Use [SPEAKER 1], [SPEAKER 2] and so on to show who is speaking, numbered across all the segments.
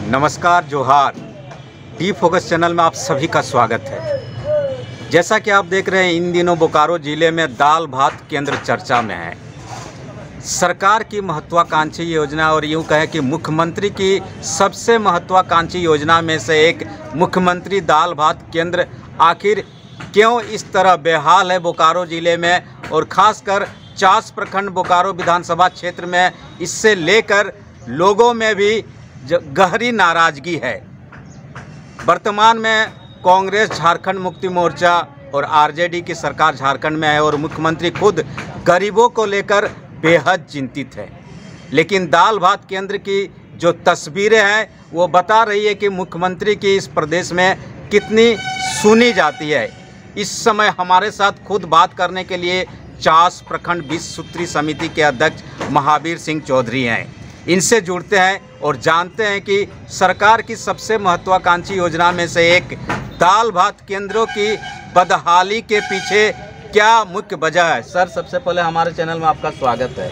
[SPEAKER 1] नमस्कार, जोहार। D focus channel में आप सभी का स्वागत है। जैसा कि आप देख रहे हैं, इन दिनों बोकारो ज़िले में दाल भात केंद्र चर्चा में है। सरकार की महत्वाकांक्षी योजना और यूँ कहें कि मुख्यमंत्री की सबसे महत्वाकांक्षी योजना में से एक मुख्यमंत्री दाल भात केंद्र आखिर क्यों इस तरह बेहाल है बोकारो ज़िले में, और ख़ासकर चास प्रखंड बोकारो विधानसभा क्षेत्र में इससे लेकर लोगों में भी गहरी नाराज़गी है। वर्तमान में कांग्रेस, झारखंड मुक्ति मोर्चा और आरजेडी की सरकार झारखंड में है और मुख्यमंत्री खुद गरीबों को लेकर बेहद चिंतित है। लेकिन दाल भात केंद्र की जो तस्वीरें हैं वो बता रही है कि मुख्यमंत्री की इस प्रदेश में कितनी सुनी जाती है। इस समय हमारे साथ खुद बात करने के लिए चास प्रखंड 20 सूत्री समिति के अध्यक्ष महावीर सिंह चौधरी हैं। इनसे जुड़ते हैं और जानते हैं कि सरकार की सबसे महत्वाकांक्षी योजना में से एक दाल भात केंद्रों की बदहाली के पीछे क्या मुख्य वजह है। सर, सबसे पहले हमारे चैनल में आपका स्वागत है।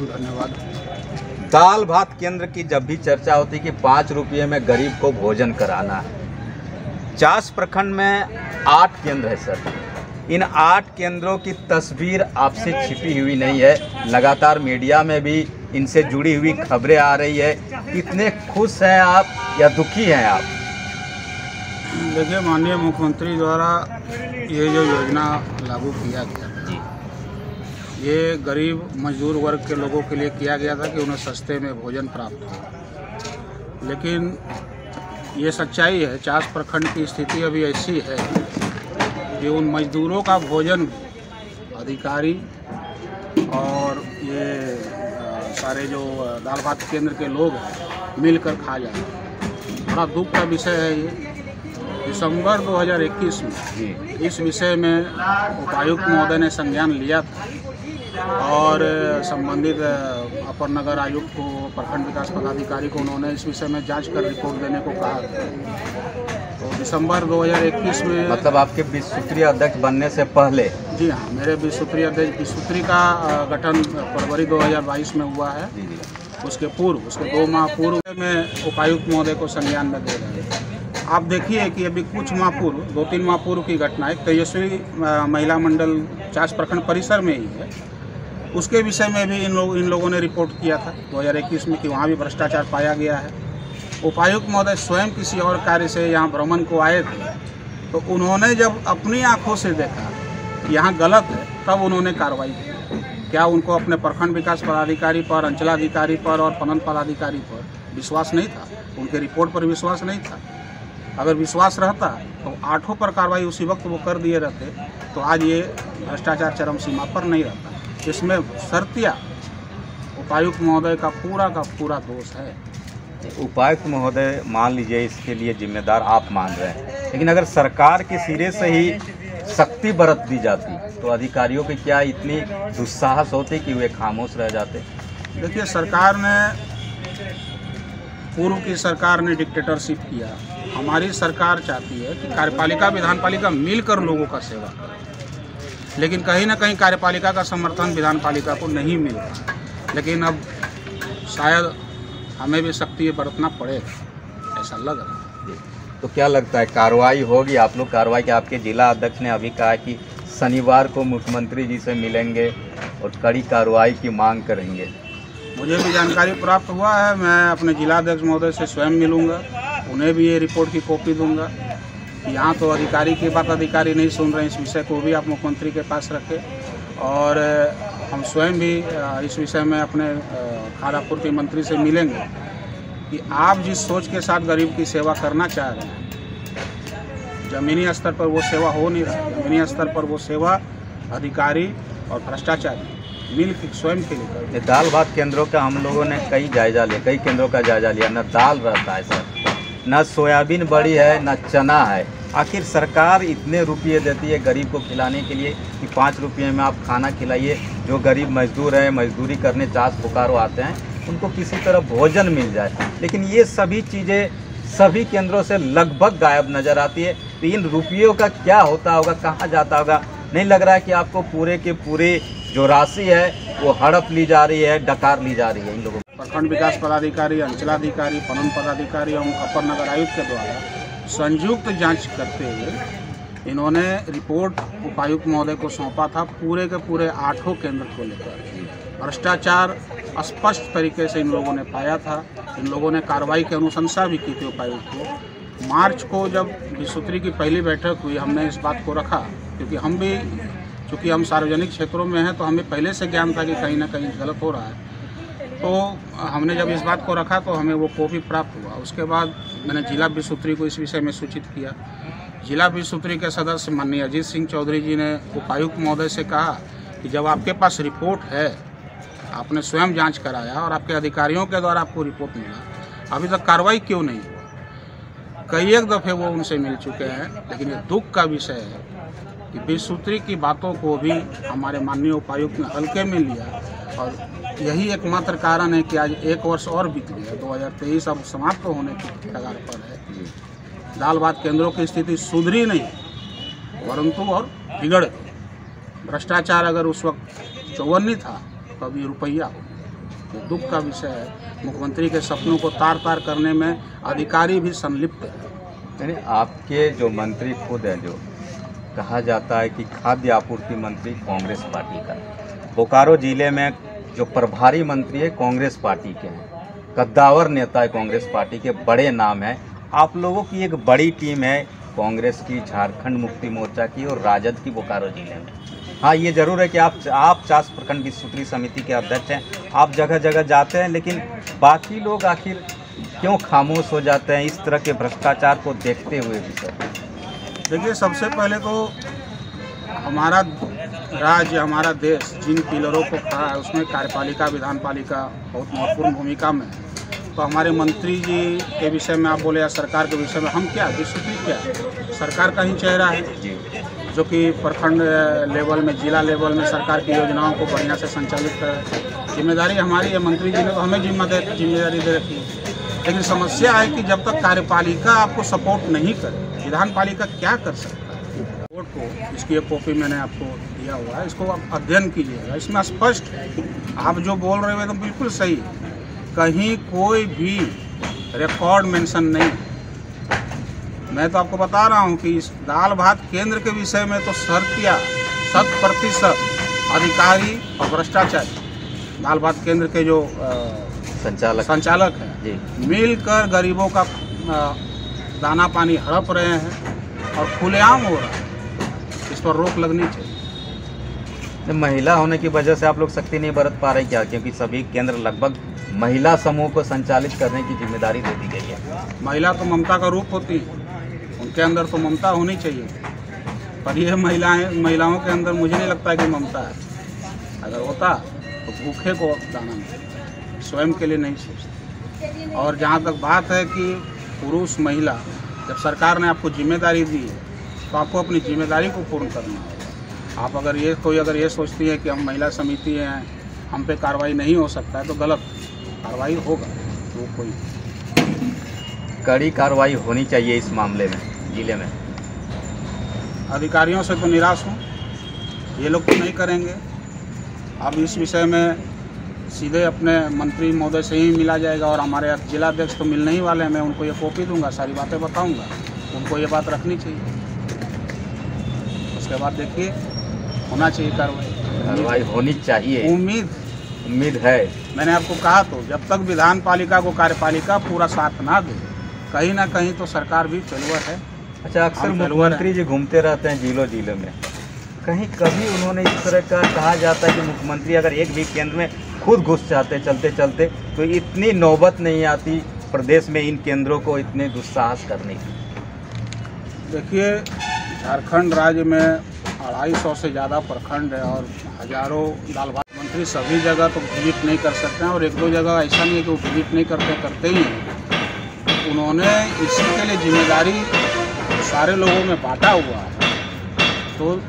[SPEAKER 2] धन्यवाद।
[SPEAKER 1] दाल भात केंद्र की जब भी चर्चा होती है कि 5 रुपये में गरीब को भोजन कराना है। चास प्रखंड में 8 केंद्र है सर। इन 8 केंद्रों की तस्वीर आपसे छिपी हुई नहीं है। लगातार मीडिया में भी इनसे जुड़ी हुई खबरें आ रही है। कितने खुश हैं आप या दुखी हैं आप?
[SPEAKER 2] देखिए, माननीय मुख्यमंत्री द्वारा ये जो योजना लागू किया गया था, ये गरीब मजदूर वर्ग के लोगों के लिए किया गया था कि उन्हें सस्ते में भोजन प्राप्त हो। लेकिन ये सच्चाई है, चास प्रखंड की स्थिति अभी ऐसी है कि उन मजदूरों का भोजन अधिकारी और ये सारे जो दाल भात केंद्र के लोग हैं मिलकर खा जाते हैं। बड़ा दुख का विषय है ये। दिसंबर 2021 में इस विषय में उपायुक्त महोदय ने संज्ञान लिया था और संबंधित अपर नगर आयुक्त को, प्रखंड विकास पदाधिकारी को उन्होंने इस विषय में जांच कर रिपोर्ट देने को कहा। तो दिसंबर 2021 में,
[SPEAKER 1] मतलब आपके 20 सूत्रीय अध्यक्ष बनने से पहले?
[SPEAKER 2] जी हाँ, मेरे 20 सूत्रीय अध्यक्ष 20 सूत्री का गठन फरवरी 2022 में हुआ है। उसके पूर्व, उसके 2 माह पूर्व में उपायुक्त महोदय को संज्ञान में दे रहे हैं। आप देखिए कि अभी कुछ माह पूर्व, 2-3 माह पूर्व की घटना है। तेजस्वी महिला मंडल चास प्रखंड परिसर में ही है। उसके विषय में भी इन लोगों ने रिपोर्ट किया था 2021 में कि वहाँ भी भ्रष्टाचार पाया गया है। उपायुक्त महोदय स्वयं किसी और कार्य से यहाँ भ्रमण को आए थे, तो उन्होंने जब अपनी आंखों से देखा कि यहाँ गलत है, तब उन्होंने कार्रवाई की। क्या उनको अपने प्रखंड विकास पदाधिकारी पर, अंचलाधिकारी पर और पणन पदाधिकारी पर विश्वास नहीं था? उनके रिपोर्ट पर विश्वास नहीं था? अगर विश्वास रहता तो 8 पर कार्रवाई उसी वक्त वो कर दिए रहते, तो आज ये भ्रष्टाचार चरम सीमा पर नहीं रहता। इसमें शर्तिया उपायुक्त महोदय का पूरा दोष है।
[SPEAKER 1] उपायुक्त महोदय मान लीजिए, इसके लिए जिम्मेदार आप मान रहे हैं, लेकिन अगर सरकार के सिरे से ही सख्ती बरत दी जाती तो अधिकारियों की क्या इतनी दुस्साहस होती कि वे खामोश रह जाते?
[SPEAKER 2] देखिए, सरकार ने, पूर्व की सरकार ने डिक्टेटरशिप किया। हमारी सरकार चाहती है कि कार्यपालिका विधानपालिका मिलकर लोगों का सेवा करे, लेकिन कहीं ना कहीं कार्यपालिका का समर्थन विधानपालिका को नहीं मिल रहा। लेकिन अब शायद हमें भी सख्ती बरतना पड़ेगा, ऐसा लग रहा है।
[SPEAKER 1] तो क्या लगता है, कार्रवाई होगी? आप लोग कार्रवाई के, आपके जिला अध्यक्ष ने अभी कहा कि शनिवार को मुख्यमंत्री जी से मिलेंगे और कड़ी कार्रवाई की मांग करेंगे।
[SPEAKER 2] मुझे भी जानकारी प्राप्त हुआ है। मैं अपने जिला अध्यक्ष महोदय से स्वयं मिलूंगा, उन्हें भी ये रिपोर्ट की कॉपी दूंगा। यहाँ तो अधिकारी की बात अधिकारी नहीं सुन रहे हैं, इस विषय को भी आप मुख्यमंत्री के पास रखें। और हम स्वयं भी इस विषय में अपने खाद्य आपूर्ति मंत्री से मिलेंगे कि आप जिस सोच के साथ गरीब की सेवा करना चाह रहे हैं, ज़मीनी स्तर पर वो सेवा हो नहीं रहा। ज़मीनी स्तर पर वो सेवा अधिकारी और भ्रष्टाचारी मिल के स्वयं के लिए करते।
[SPEAKER 1] दाल भात केंद्रों का हम लोगों ने कई केंद्रों का जायजा लिया। न दाल रहता है सर, न सोयाबीन बड़ी है, न चना है। आखिर सरकार इतने रुपये देती है गरीब को खिलाने के लिए कि 5 रुपये में आप खाना खिलाइए। जो गरीब मजदूर है, मजदूरी करने चास बोकारो आते हैं, उनको किसी तरह भोजन मिल जाए। लेकिन ये सभी चीज़ें सभी केंद्रों से लगभग गायब नज़र आती है। तो इन रुपयों का क्या होता होगा, कहाँ जाता होगा? नहीं लग रहा है कि आपको पूरे के पूरे जो राशि है वो हड़प ली जा रही है, डकार ली जा रही है इन लोगों को?
[SPEAKER 2] प्रखंड विकास पदाधिकारी, अंचलाधिकारी, पणन पदाधिकारी एवं अपर नगर आयुक्त के द्वारा संयुक्त जांच करते हुए इन्होंने रिपोर्ट उपायुक्त महोदय को सौंपा था। पूरे के पूरे 8 केंद्र को लेकर भ्रष्टाचार स्पष्ट तरीके से इन लोगों ने पाया था। इन लोगों ने कार्रवाई की अनुशंसा भी की थी उपायुक्त को। मार्च को जब विसूत्री की पहली बैठक हुई, हमने इस बात को रखा, क्योंकि हम भी चूँकि हम सार्वजनिक क्षेत्रों में हैं तो हमें पहले से ज्ञान था कि कहीं ना कहीं गलत हो रहा है। तो हमने जब इस बात को रखा तो हमें वो कॉपी प्राप्त हुआ। उसके बाद मैंने जिला विसूत्री को इस विषय में सूचित किया। जिला विसूत्री के सदस्य माननीय अजीत सिंह चौधरी जी ने उपायुक्त महोदय से कहा कि जब आपके पास रिपोर्ट है, आपने स्वयं जांच कराया और आपके अधिकारियों के द्वारा आपको रिपोर्ट मिला, अभी तक कार्रवाई क्यों नहीं हुआ? कई एक दफ़े वो उनसे मिल चुके हैं, लेकिन ये दुख का विषय है कि विसूत्री की बातों को भी हमारे माननीय उपायुक्त ने हल्के में लिया। और यही एकमात्र कारण है कि आज 1 वर्ष और बीत गया, 2023 अब समाप्त होने की कगार पर है। दाल भात केंद्रों की स्थिति सुधरी नहीं, परंतु और बिगड़ गई। भ्रष्टाचार अगर उस वक्त 54 था तो अभी रुपया हो। ये दुख का विषय है। मुख्यमंत्री के सपनों को तार तार करने में अधिकारी भी संलिप्त है।
[SPEAKER 1] यानी आपके जो मंत्री खुद हैं, जो कहा जाता है कि खाद्य आपूर्ति मंत्री कांग्रेस पार्टी का, बोकारो जिले में जो प्रभारी मंत्री है कांग्रेस पार्टी के हैं, कद्दावर नेता है कांग्रेस पार्टी के, बड़े नाम है। आप लोगों की एक बड़ी टीम है कांग्रेस की, झारखंड मुक्ति मोर्चा की और राजद की बोकारो जिले में। हाँ, ये जरूर है कि आप 50 प्रखंड विसूत्री समिति के अध्यक्ष हैं, आप जगह जगह जाते हैं, लेकिन बाकी लोग आखिर क्यों खामोश हो जाते हैं इस तरह के भ्रष्टाचार को देखते हुए भी? सर
[SPEAKER 2] देखिए, सबसे पहले तो हमारा राज्य, हमारा देश जिन पिलरों को खड़ा है उसमें कार्यपालिका, विधानपालिका बहुत महत्वपूर्ण भूमिका में है। तो हमारे मंत्री जी के विषय में आप बोले या सरकार के विषय में, हम क्या, विसूत्री क्या, सरकार का ही चेहरा है जो कि प्रखंड लेवल में, जिला लेवल में सरकार की योजनाओं को बढ़िया से संचालित करे। जिम्मेदारी हमारी है। मंत्री जी ने तो हमें जिम्मेदारी दे रखी है। लेकिन समस्या है कि जब तक कार्यपालिका आपको सपोर्ट नहीं करे, विधानपालिका क्या कर सकता है? रिपोर्ट को, इसकी एक कॉपी मैंने आपको दिया हुआ है, इसको आप अध्ययन कीजिएगा। इसमें स्पष्ट है, आप जो बोल रहे हो एकदम बिल्कुल सही है। कहीं कोई भी रिकॉर्ड मेंशन नहीं। मैं तो आपको बता रहा हूं कि इस दाल भात केंद्र के विषय में तो 100% अधिकारी और भ्रष्टाचारी दाल भात केंद्र के जो संचालक हैं मिलकर गरीबों का दाना पानी हड़प रहे हैं और खुलेआम हो रहा है। इस पर रोक लगनी चाहिए।
[SPEAKER 1] महिला होने की वजह से आप लोग सख्ती नहीं बरत पा रहे क्या? क्योंकि सभी केंद्र लगभग महिला समूह को संचालित करने की जिम्मेदारी दे दी गई है।
[SPEAKER 2] महिला तो ममता का रूप होती है, उनके अंदर तो ममता होनी चाहिए, पर ये महिलाओं के अंदर मुझे नहीं लगता कि ममता है। अगर होता तो भूखे को दाना मिले, स्वयं के लिए नहीं सोचते। और जहाँ तक बात है कि पुरुष महिला, जब सरकार ने आपको जिम्मेदारी दी है तो आपको अपनी जिम्मेदारी को पूर्ण करना होगा। आप अगर ये सोचती है कि हम महिला समिति हैं, हम पे कार्रवाई नहीं हो सकता है, तो गलत। कार्रवाई होगा, वो कोई
[SPEAKER 1] कड़ी कार्रवाई होनी चाहिए इस मामले में जिले में।
[SPEAKER 2] अधिकारियों से तो निराश हूँ, ये लोग तो नहीं करेंगे। अब इस विषय में सीधे अपने मंत्री महोदय से ही मिला जाएगा और हमारे जिलाध्यक्ष तो मिलने ही वाले हैं। मैं उनको ये कॉपी दूंगा, सारी बातें बताऊंगा, उनको ये बात रखनी चाहिए। उसके बाद देखिए, होना चाहिए कार्रवाई
[SPEAKER 1] होनी चाहिए। उम्मीद है।
[SPEAKER 2] मैंने आपको कहा तो, जब तक विधानपालिका को कार्यपालिका पूरा साथ ना दे, कहीं ना कहीं तो सरकार भी फेलुअर है।
[SPEAKER 1] अच्छा, अक्सर मुख्यमंत्री जी घूमते रहते हैं जिलों में, कहीं कभी उन्होंने इस तरह का कहा जाता है कि मुख्यमंत्री अगर एक भी केंद्र में खुद घुस जाते चलते तो इतनी नौबत नहीं आती प्रदेश में इन केंद्रों को इतने दुस्साहस करने की?
[SPEAKER 2] देखिए, झारखंड राज्य में 250 से ज़्यादा प्रखंड है और हजारों दाल भात मंत्री सभी जगह तो विजिट नहीं कर सकते हैं। और 1-2 जगह ऐसा नहीं है कि वो विजिट नहीं करते ही हैं। उन्होंने इसके लिए जिम्मेदारी सारे लोगों में बांटा हुआ है। तो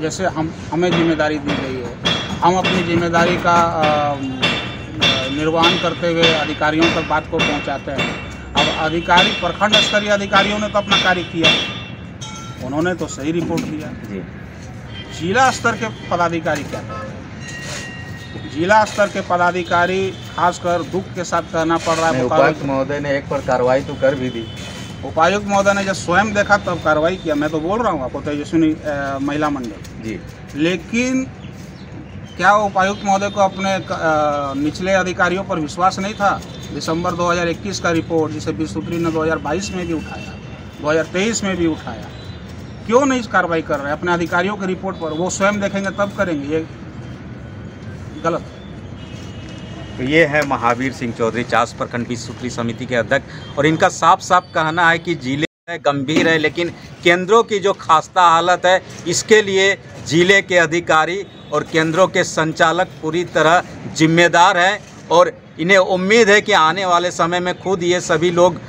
[SPEAKER 2] जैसे हमें जिम्मेदारी दी गई है, हम अपनी जिम्मेदारी का निर्वहन करते हुए अधिकारियों तक बात को पहुंचाते हैं। अब अधिकारी, प्रखंड स्तरीय अधिकारियों ने तो अपना कार्य किया, उन्होंने तो सही रिपोर्ट दिया। जिला स्तर के पदाधिकारी क्या करते हैं? जिला स्तर के पदाधिकारी खासकर दुख के साथ कहना पड़ रहा है।
[SPEAKER 3] उपायुक्त महोदय ने एक पर कार्रवाई तो कर भी दी।
[SPEAKER 2] उपायुक्त महोदय ने जब स्वयं देखा तब कार्रवाई किया। मैं तो बोल रहा हूँ आपको, तेजस्विनी महिला मंडल
[SPEAKER 3] जी,
[SPEAKER 2] लेकिन क्या उपायुक्त महोदय को अपने निचले अधिकारियों पर विश्वास नहीं था? दिसंबर 2021 का रिपोर्ट जिसे बिसूत्री ने 2022 में भी उठाया, 2023 में भी उठाया, क्यों नहीं कार्रवाई कर रहे हैं अपने अधिकारियों की रिपोर्ट पर? वो स्वयं देखेंगे तब करेंगे, ये गलत।
[SPEAKER 1] तो ये है महावीर सिंह चौधरी, चास प्रखंड बिसूत्री समिति के अध्यक्ष, और इनका साफ साफ कहना है कि जिले गंभीर है, लेकिन केंद्रों की जो खास्ता हालत है इसके लिए जिले के अधिकारी और केंद्रों के संचालक पूरी तरह जिम्मेदार हैं, और इन्हें उम्मीद है कि आने वाले समय में खुद ये सभी लोग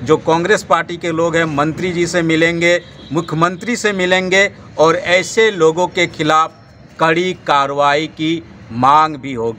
[SPEAKER 1] जो कांग्रेस पार्टी के लोग हैं मंत्री जी से मिलेंगे, मुख्यमंत्री से मिलेंगे, और ऐसे लोगों के खिलाफ कड़ी कार्रवाई की मांग भी होगी।